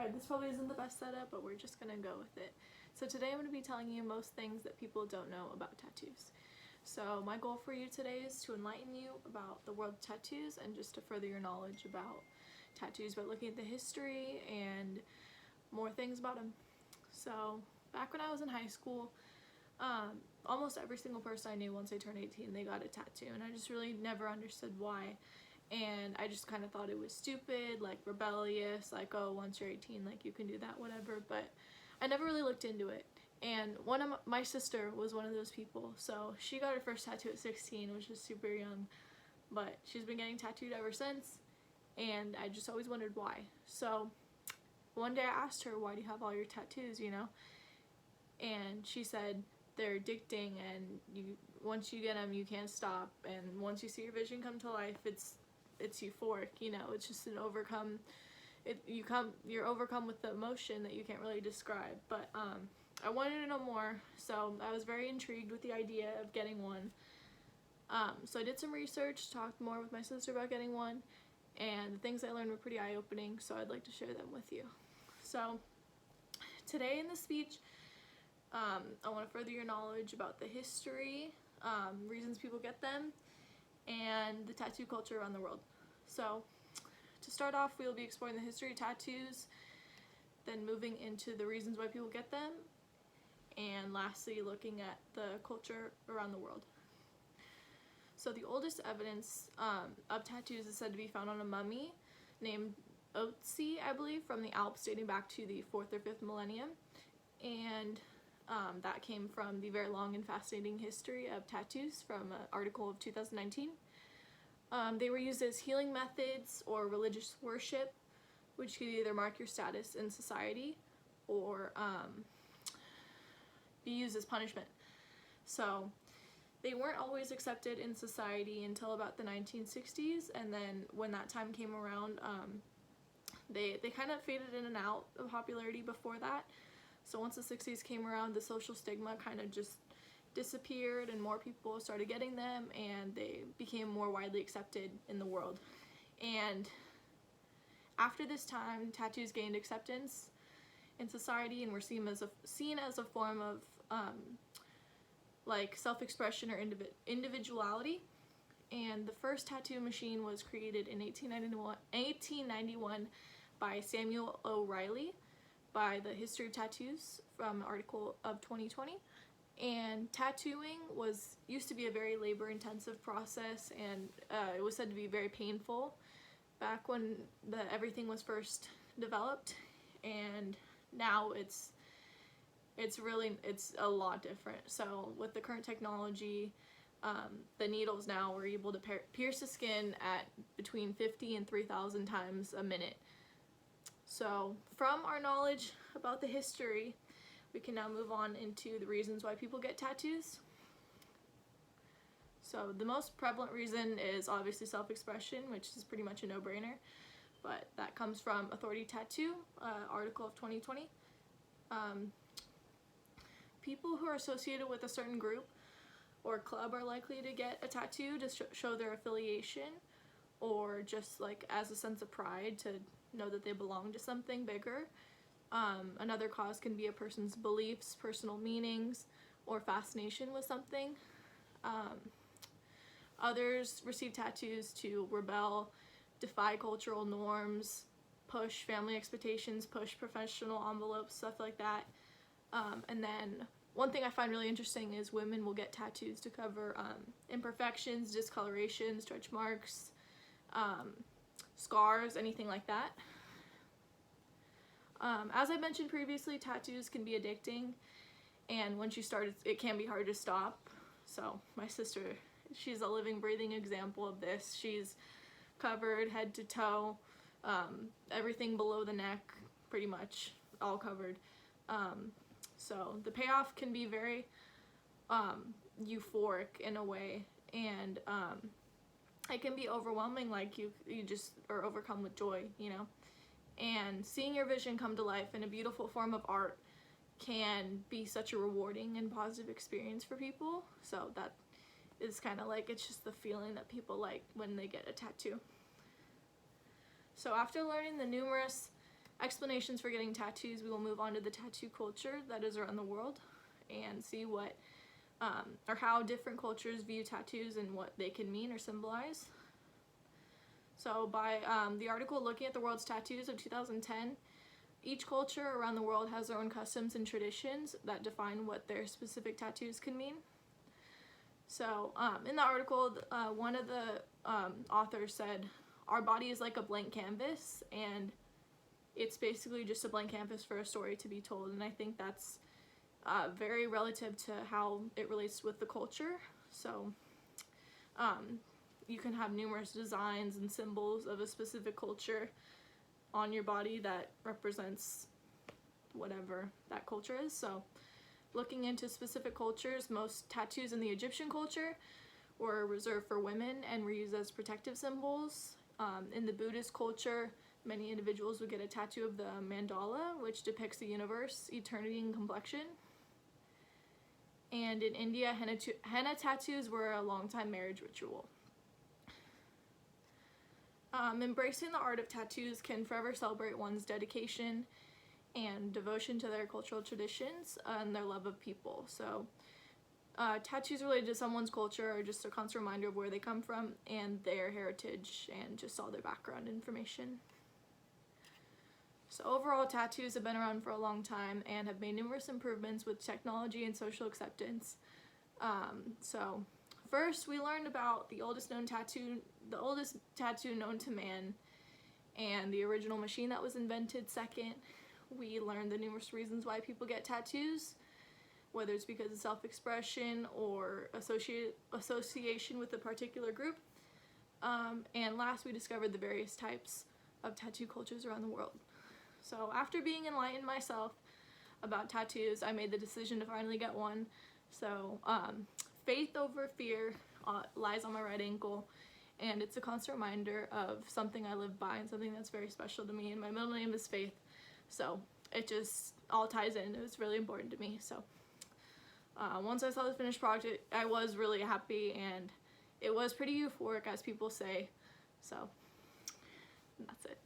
Alright, this probably isn't the best setup, but we're just gonna go with it. So today I'm going to be telling you most things that people don't know about tattoos. So my goal for you today is to enlighten you about the world of tattoos and just to further your knowledge about tattoos by looking at the history and more things about them. So back when I was in high school, almost every single person I knew once they turned 18 they got a tattoo, and I just really never understood why. And I just kind of thought it was stupid, like rebellious, like, oh, once you're 18, like, you can do that, whatever. But I never really looked into it. And my sister was one of those people. So she got her first tattoo at 16, which is super young. But she's been getting tattooed ever since. And I just always wondered why. So one day I asked her, why do you have all your tattoos, you know? And she said, they're addicting, and once you get them, you can't stop. And once you see your vision come to life, it's euphoric, you know. It's just you're overcome with the emotion that you can't really describe. But I wanted to know more, so I was very intrigued with the idea of getting one. So I did some research, talked more with my sister about getting one, and the things I learned were pretty eye-opening, so I'd like to share them with you. So today in this speech, I want to further your knowledge about the history, reasons people get them, and the tattoo culture around the world. So to start off, we will be exploring the history of tattoos, then moving into the reasons why people get them, and lastly looking at the culture around the world. So the oldest evidence of tattoos is said to be found on a mummy named Otzi, I believe, from the Alps, dating back to the 4th or 5th millennium. And that came from the very long and fascinating history of tattoos from an article of 2019. They were used as healing methods or religious worship, which could either mark your status in society or be used as punishment. So they weren't always accepted in society until about the 1960s, and then when that time came around, they kind of faded in and out of popularity before that. So once the 60s came around, the social stigma kind of just disappeared and more people started getting them, and they became more widely accepted in the world. And after this time, tattoos gained acceptance in society and were seen as a form of like self-expression or individuality. And the first tattoo machine was created in 1891 by Samuel O'Reilly, by the History of Tattoos from an article of 2020. And tattooing used to be a very labor-intensive process, and it was said to be very painful back when everything was first developed. And now it's a lot different. So with the current technology, the needles now are able to pierce the skin at between 50 and 3,000 times a minute. So from our knowledge about the history, we can now move on into the reasons why people get tattoos. So the most prevalent reason is obviously self-expression, which is pretty much a no-brainer, but that comes from Authority Tattoo, article of 2020. People who are associated with a certain group or club are likely to get a tattoo to show their affiliation, or just like as a sense of pride to know that they belong to something bigger. Another cause can be a person's beliefs, personal meanings, or fascination with something. Others receive tattoos to rebel, defy cultural norms, push family expectations, push professional envelopes, stuff like that. And then one thing I find really interesting is women will get tattoos to cover imperfections, discoloration, stretch marks, scars, anything like that. As I mentioned previously, tattoos can be addicting, and once you start, it can be hard to stop. So my sister, she's a living, breathing example of this. She's covered head to toe, everything below the neck, pretty much all covered. So the payoff can be very euphoric in a way, and it can be overwhelming, like you just are overcome with joy, you know. And seeing your vision come to life in a beautiful form of art can be such a rewarding and positive experience for people. So that is kind of like, it's just the feeling that people like when they get a tattoo. So after learning the numerous explanations for getting tattoos, we will move on to the tattoo culture that is around the world and see what or how different cultures view tattoos and what they can mean or symbolize. So by the article Looking at the World's Tattoos of 2010, each culture around the world has their own customs and traditions that define what their specific tattoos can mean. So in the article, one of the authors said, our body is like a blank canvas, and it's basically just a blank canvas for a story to be told. And I think that's very relative to how it relates with the culture. So you can have numerous designs and symbols of a specific culture on your body that represents whatever that culture is. So looking into specific cultures, most tattoos in the Egyptian culture were reserved for women and were used as protective symbols. In the Buddhist culture, many individuals would get a tattoo of the mandala, which depicts the universe, eternity, and complexion. And in India, henna tattoos were a long-time marriage ritual. Embracing the art of tattoos can forever celebrate one's dedication and devotion to their cultural traditions and their love of people. So tattoos related to someone's culture are just a constant reminder of where they come from and their heritage and just all their background information. So overall, tattoos have been around for a long time and have made numerous improvements with technology and social acceptance. So first, we learned about the oldest tattoo known to man and the original machine that was invented. Second, we learned the numerous reasons why people get tattoos, whether it's because of self-expression or association with a particular group. And last, we discovered the various types of tattoo cultures around the world. So after being enlightened myself about tattoos, I made the decision to finally get one. So faith over fear lies on my right ankle, and it's a constant reminder of something I live by and something that's very special to me. And my middle name is Faith, so it just all ties in. It was really important to me. So once I saw the finished project, I was really happy, and it was pretty euphoric, as people say. So that's it.